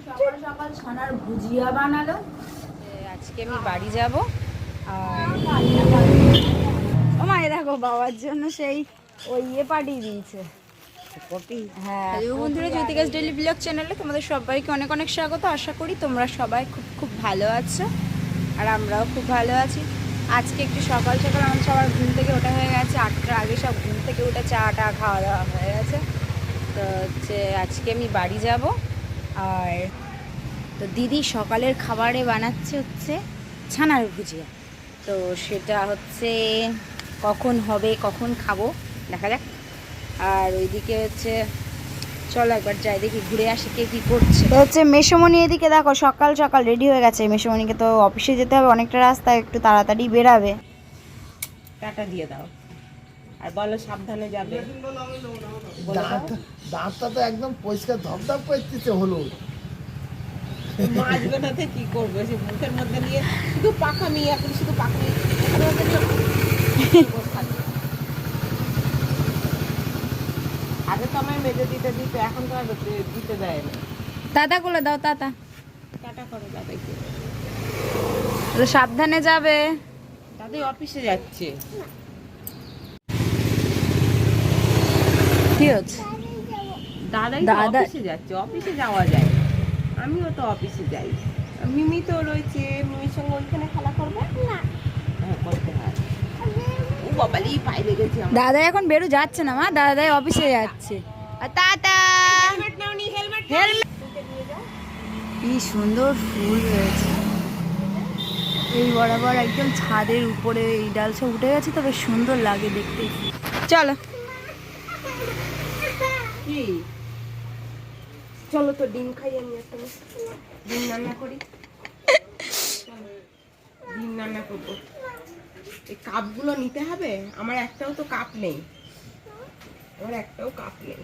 সকাল সকাল ছানার ভুজিয়া বানালো। আজকে আমি বাড়ি যাব আর ও মা দেখো বাবার জন্য সেই ওই পাঠিয়ে দিয়েছে। হ্যাঁ বন্ধুরা, জ্যোতিকাস ডেইলি ব্লগ চ্যানেলে তোমাদের সবাইকে অনেক অনেক স্বাগত। আশা করি তোমরা সবাই খুব খুব ভালো আছো আর আমরাও খুব ভালো আছি। আজকে একটু সকাল সকাল আমাদের সবার ঘুম থেকে ওঠা হয়ে গেছে, 8টার আগে সব ঘুম থেকে উঠে চা টা খাওয়া দাওয়া হয়ে গেছে। তো হচ্ছে আজকে আমি বাড়ি যাব আর তো দিদি সকালের খাবারে বানাচ্ছে হচ্ছে ছানার ভুজিয়া। তো সেটা হচ্ছে কখন হবে কখন খাবো দেখা যাক। আর ওইদিকে হচ্ছে চলো একবার যাই দেখি ঘুরে আসি কে কী করছে। তো হচ্ছে মেসোমণি এদিকে দেখো সকাল সকাল রেডি হয়ে গেছে। মেসোমণিকে তো অফিসে যেতে হবে, অনেকটা রাস্তা, একটু তাড়াতাড়ি বেরাবে। টাটা দিয়ে দাও আর বলো সাবধানে যাবে। দাঁতটা তো একদম পরিষ্কার ধপধপ করতেছে হলুদ। মাছগুলোতে কি করবে, সে মুখের মধ্যে নিয়ে শুধু পাকামি, এখন শুধু পাকামি। আগে তো আমার মেজে দিতে দিত, এখন তো আর দিতে দেয় না। দাদা কোলে দাও, দাদা টাটা করো দাদাকে। সাবধানে যাবে। দাদাই অফিসে যাচ্ছে। কি হচ্ছে? দাদাই তো অফিসে যাচ্ছে, অফিসে যাওয়া যায়, আমিও তো অফিসে যাই। মিমি তো রয়েছে, মিমির সঙ্গে ওইখানে খেলা করবে না। হ্যাঁ করতে হয়। ও বাবালি পায়ে লেগেছে আমার। দাদা এখন বেরু যাচ্ছে না মা, দাদাই অফিসে যাচ্ছে। আর টাটা। হেলমেট নাওনি, হেলমেট কি সুন্দর ফুল রয়েছে এই বরাবর একদম ছাদের উপরে, এই ডালসা উঠে গেছে, তবে সুন্দর লাগে দেখতে। চলো কি চলো তো ডিম খাই, আমি একটা ডিম রান্না করি। ডিম রান্না করবো। এই কাপগুলো নিতে হবে, আমার একটাও তো কাপ নেই, আমার একটাও কাপ নেই।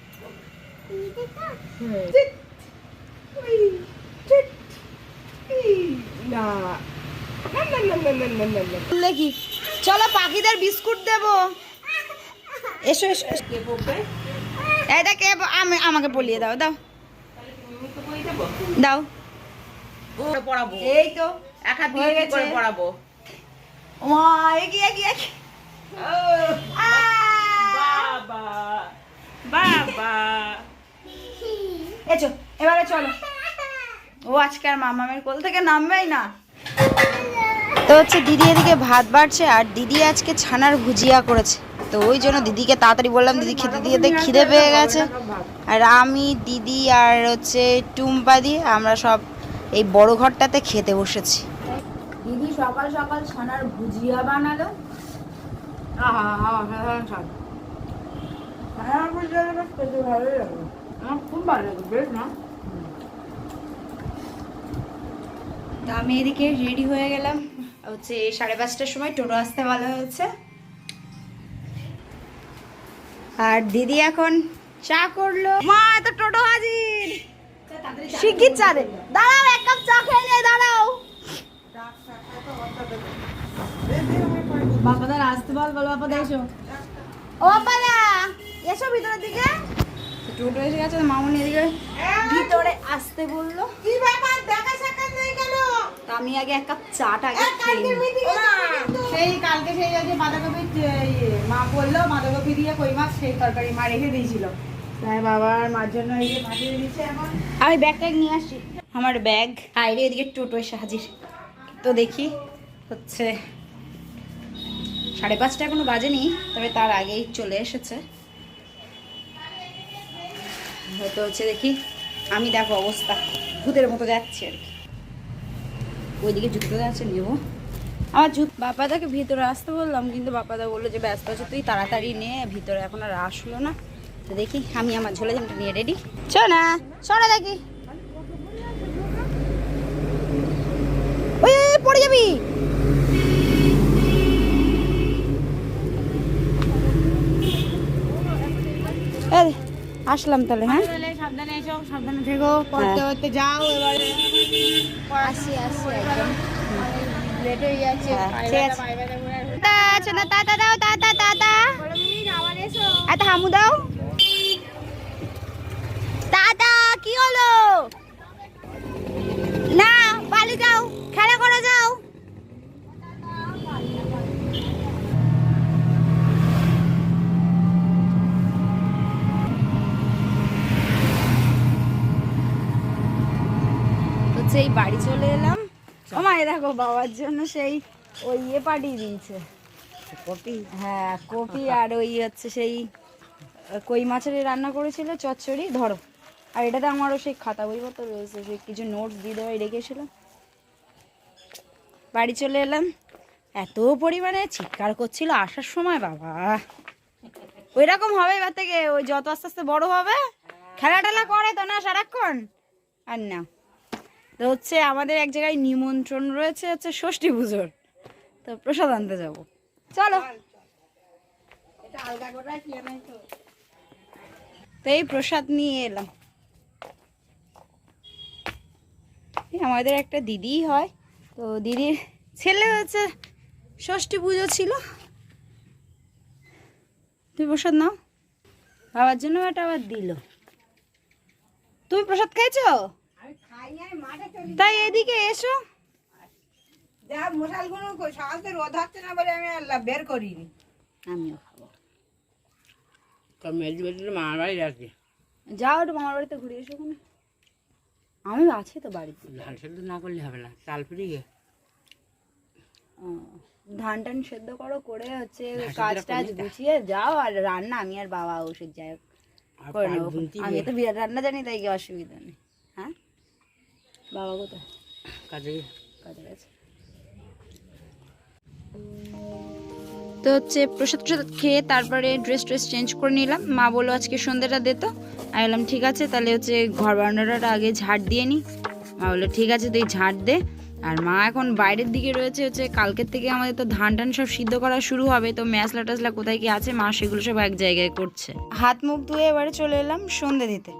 না দেখি চলো পাখিদের বিস্কুট দেবো। এসো এসো। কে পড়বে? এটা কে? আমাকে বলিয়ে দাও, দাও দাও। পড়াবো, এই তো এক হাত দিয়ে কি করে পড়াবো? মা এগিয়ে এগিয়ে বাবা বাবা এসো এবারে চলো। ও আজকে আর মামামের কোল থেকে নামবেই না। তো হচ্ছে দিদি এদিকে ভাত বাড়ছে আর দিদি আজকে ছানার ভুজিয়া করেছে। তো ওই জন্য দিদিকে তাড়াতাড়ি বললাম দিদি খেতে দিয়ে খিদে পেয়ে গেছে। আর আমি দিদি আর হচ্ছে টুম্পা দিয়ে আমরা সব এই বড় ঘরটাতে খেতে বসেছি। দিদি সকাল সকাল ছানার ভুজিয়া বানালো। খুব ভালো লাগে, বেশ না? তো আমি এদিকে রেডি হয়ে গেলাম, হচ্ছে 5:30টার সময় টোটো আসতে ভালো হয়েছে। আর দিদি এখন চা করলো। মা এত টোটো হাজির, শিগগির চা দে। দাঁড়াও এক কাপ চা খেয়ে নিয়ে দাঁড়াও। বাপাদার আসতে বল, বল বাপাদা এসো। ও বাপাদা এসো ভিতরের দিকে। টোটো এসে গেছে, মামুনি এদিকে ভিতরে আসতে বললো। কি ব্যাপার, দেখা সাক্ষাৎ নেই কেন? আমি আগে এক কাপ চাটা খেয়ে নিই। সেই কালকে সেই যে বাঁধাকপি মা বললো বাঁধাকপি দিয়ে কই মাছ সেই তরকারি মা রেখে দিয়েছিল, তাই বাবার মার জন্য এই যে পাঠিয়ে দিয়েছে। এখন আমি ব্যাগটা নিয়ে আসি, আমার ব্যাগ। আইরে এদিকে টোটো এসে হাজির। তো দেখি হচ্ছে 5:30 এখনো বাজেনি, তবে তার আগেই চলে এসেছে। হয়তো হচ্ছে দেখি, আমি দেখো অবস্থা ভূতের মতো যাচ্ছি আর কি। ওইদিকে জুতো আছে নেবো, আমার বাপাদাকে ভিতরে আসতে বললাম, কিন্তু বাপাদা বললো যে ব্যস্ত আছে, তুই তাড়াতাড়ি নে, ভিতরে এখন আর আসলো না। তো দেখি আমি আমার ঝোলে জামটা নিয়ে রেডি। চল না সরা দেখি, ওই পড়ে যাবি। আসলাম তাহলে। হ্যাঁ সাবধানে এসো, সাবধানে থেকো, পড়তে পড়তে যাও। এবারে আসি আসি একদম লেট হয়ে যাচ্ছে। টাটা দাও, টাটা টাটা। এত হামু দাও, টাটা। কি হলো? হচ্ছে এই বাড়ি চলে এলাম। ও মা দেখো বাবার জন্য সেই ওই পাঠিয়ে দিয়েছে কপি। হ্যাঁ কপি আর ওই হচ্ছে সেই কই মাছের রান্না করেছিল চচ্চড়ি ধরো। আর এটাতে আমারও সেই খাতা বইপত্র রয়েছে, সেই কিছু নোটস দিয়ে দেওয়া রেখেছিল। বাড়ি চলে এলাম, এত পরিমাণে চিৎকার করছিল আসার সময় বাবা। ওই রকম হবে এবার থেকে, ওই যত আস্তে আস্তে বড় হবে খেলা টেলা করে তো না সারাক্ষণ। আর না তো হচ্ছে আমাদের এক জায়গায় নিমন্ত্রণ রয়েছে হচ্ছে ষষ্ঠী পুজোর, তো প্রসাদ আনতে যাবো, চলো। তো এই প্রসাদ নিয়ে এলাম। আমাদের একটা দিদি হয়, তো দিদির ছেলে হচ্ছে ষষ্ঠী পুজো ছিল। তুমি প্রসাদ নাও, বাবার জন্য এটা আবার দিল। তুমি প্রসাদ খাইছো? তাই এদিকে এসো। যা মশালগুলো সকালতে রোদ হচ্ছে না বলে আমি বের করিনি। আমিও খাবো। মামার বাড়ি আছে, যাও একটু মামার বাড়িতে ঘুরে এসো। ওখানে আমি আছি তো বাড়িতে। ধান সেদ্ধ না করলে হবে না, চাল ফিরিয়ে ধান টান সেদ্ধ করো, করে হচ্ছে কাজ টাজ গুছিয়ে যাও। আর রান্না আমি আর বাবা ওষুধ যাই হোক করে নেবো। আমি তো বিরাট রান্না জানি, তাই কি অসুবিধা নেই। হ্যাঁ বাবা কোথায়? কাজে কাজে গেছে। তো হচ্ছে প্রসাদ প্রসাদ খেয়ে তারপরে ড্রেস ট্রেস চেঞ্জ করে নিলাম। মা বললো আজকে সন্ধ্যাটা দে তো। আমি বললাম ঠিক আছে, তাহলে হচ্ছে ঘর বারান্দাটা আগে ঝাড় দিয়ে নিই। মা বললো ঠিক আছে তুই ঝাড় দে। আর মা এখন বাইরের দিকে রয়েছে, হচ্ছে কালকের থেকে আমাদের তো ধান টান সব সিদ্ধ করা শুরু হবে, তো ম্যাসলা টাসলা কোথায় কি আছে মা সেগুলো সব এক জায়গায় করছে। হাত মুখ ধুয়ে এবারে চলে এলাম সন্ধে দিতে।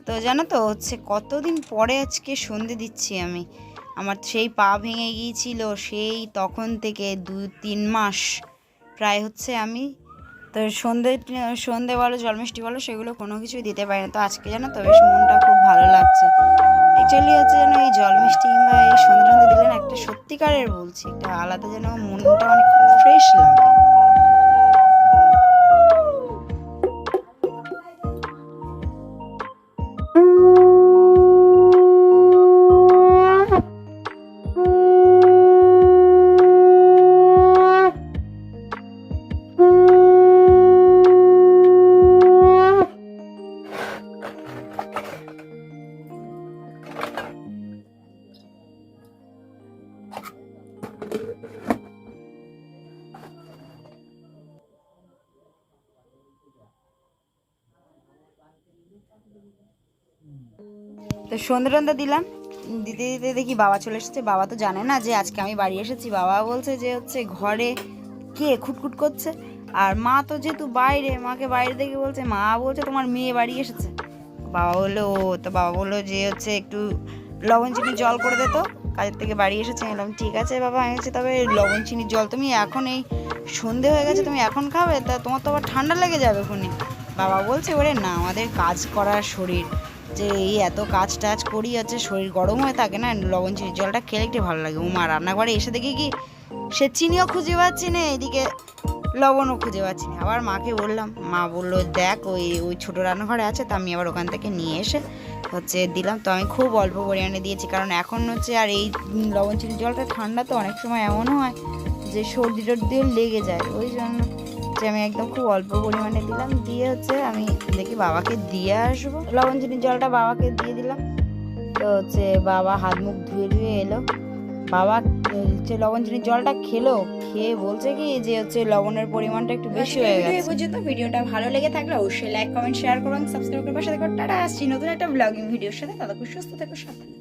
তো জানো তো হচ্ছে কতদিন পরে আজকে সন্ধে দিচ্ছি আমি। আমার সেই পা ভেঙে গিয়েছিল, সেই তখন থেকে 2-3 মাস প্রায় হচ্ছে আমি তো সন্ধে বলো জল মিষ্টি বলো সেগুলো কোনো কিছুই দিতে পারি না। তো আজকে জানো তো বেশ মনটা খুব ভালো লাগছে। অ্যাকচুয়ালি হচ্ছে যেন এই জল মিষ্টি কিংবা এই সন্ধে টন্ধে দিলে না একটা সত্যিকারের বলছি একটা আলাদা যেন মনটা অনেক ফ্রেশ লাগে। তো সন্ধ্যে টন্ধে দিলাম, দিতে দিতে দেখি বাবা চলে এসেছে। বাবা তো জানে না যে আজকে আমি বাড়ি এসেছি। বাবা বলছে যে হচ্ছে ঘরে কে খুটখুট করছে। আর মা তো যেহেতু বাইরে, মাকে বাইরে থেকে বলছে, মা বলছে তোমার মেয়ে বাড়ি এসেছে। বাবা বললো ও, তো বাবা বললো যে হচ্ছে একটু লবণ চিনি জল করে দে তো, কাজের থেকে বাড়ি এসেছে। এলাম ঠিক আছে বাবা। আমি হচ্ছে তবে লবণ চিনির জল তুমি এখন এই সন্ধে হয়ে গেছে তুমি এখন খাবে, তা তোমার তো আবার ঠান্ডা লেগে যাবে খুনি। বাবা বলছে ওরে না, আমাদের কাজ করার শরীর, যে এই এত কাজ টাজ করি হচ্ছে শরীর গরম হয়ে থাকে না, লবণ চিনির জলটা খেলে একটু ভালো লাগে। মা রান্নাঘরে এসে দেখি কি সে চিনিও খুঁজে পাচ্ছি না, এদিকে লবণও খুঁজে পাচ্ছি না। আবার মাকে বললাম, মা বললো দেখ ওই ছোটো রান্নাঘরে আছে, তো আমি আবার ওখান থেকে নিয়ে এসে হচ্ছে দিলাম। তো আমি খুব অল্প পরিমাণে দিয়েছি, কারণ এখন হচ্ছে আর এই লবণ চিনির জলটা ঠান্ডা, তো অনেক সময় এমনও হয় যে সর্দি টর্দিও লেগে যায়। ওই জন্য যে আমি একদম খুব অল্প পরিমাণে দিলাম। দিয়ে হচ্ছে আমি দেখি বাবাকে দিয়ে আসবো। লবণ চিনির জলটা বাবাকে দিয়ে দিলাম। তো হচ্ছে বাবা হাত মুখ ধুয়ে এলো। বাবা হচ্ছে লবণ চিনির জলটা খেলো, খেয়ে বলছে কি যে হচ্ছে লবণের পরিমাণটা একটু বেশি হয়ে গেছে। পর্যন্ত ভিডিওটা ভালো লেগে থাকলে অবশ্যই লাইক কমেন্ট শেয়ার করবেন, সাবস্ক্রাইব করে পাশে থাকো। টাটা, আসছি নতুন একটা ব্লগিং ভিডিওর সাথে। ততক্ষণ সুস্থ থেকো, সাবধানে।